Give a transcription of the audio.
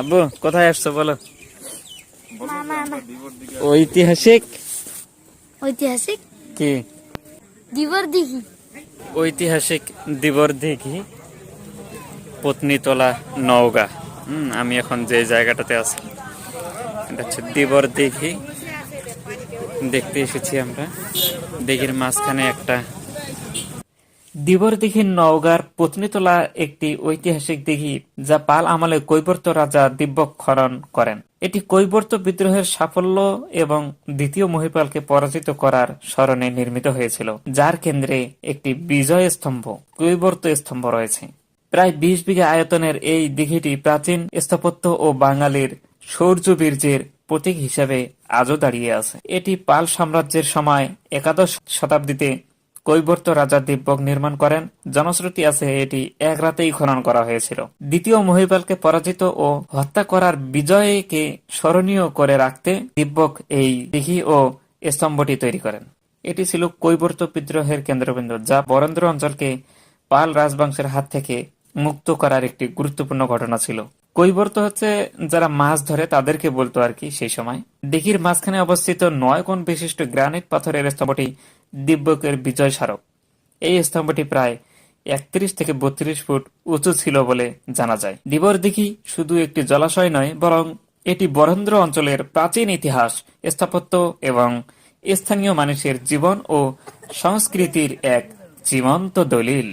আব্বু কোথায় আসছো বলো? ঐতিহাসিক ঐতিহাসিক কি? দিবর দিঘি। ঐতিহাসিক দিবর দিঘি, পত্নীতলা, নওগাঁ। আমি এখন যে জায়গাটাতে আছি এটা হচ্ছে দিবর দিঘি। দেখতে এসেছি আমরা। দিঘির মাঝখানে একটা দিবর দিঘি নওগাঁর পত্নীতলা একটি ঐতিহাসিক দিঘি যা পাল আমলে কৈবর্ত রাজা দিব্যক খনন করেন। এটি কৈবর্ত বিদ্রোহের সাফল্য এবং দ্বিতীয় মহিপালকে পরাজিত করার স্মরণে নির্মিত হয়েছিল, যার কেন্দ্রে একটি বিজয় স্তম্ভ, কৈবর্ত স্তম্ভ রয়েছে। প্রায় ২০ বিঘা আয়তনের এই দিঘিটি প্রাচীন স্থাপত্য ও বাঙালির শৌর্যবীর্যের প্রতীক হিসেবে আজও দাঁড়িয়ে আছে। এটি পাল সাম্রাজ্যের সময় একাদশ শতাব্দীতে কৈবর্ত রাজা দিব্যক নির্মাণ করেন। জনশ্রুতি আছে এটি এক রাতেই খনন করা হয়েছিল। দ্বিতীয় মহিপালকে পরাজিত ও হত্যা করার বিজয়কে স্মরণীয় করে রাখতে দিব্যক এই দিঘি ও স্তম্ভটি তৈরি করেন। এটি ছিল কৈবর্ত বিদ্রোহের কেন্দ্রবিন্দু, যা বরেন্দ্র অঞ্চলকে পাল রাজবংশের হাত থেকে মুক্ত করার একটি গুরুত্বপূর্ণ ঘটনা ছিল। কৈবর্ত হচ্ছে যারা মাছ ধরে তাদেরকে বলতো আর কি সেই সময়। দিঘির মাঝখানে অবস্থিত ৯ কোণ বিশিষ্ট গ্রানাইট পাথরের স্তম্ভটি দিব্যকের বিজয় স্মারক। এই স্তম্ভটি প্রায় ৩১ থেকে ৩২ ফুট উঁচু ছিল বলে জানা যায়। দিবর দিঘি শুধু একটি জলাশয় নয়, বরং এটি বরেন্দ্র অঞ্চলের প্রাচীন ইতিহাস, স্থাপত্য এবং স্থানীয় মানুষের জীবন ও সংস্কৃতির এক জীবন্ত দলিল।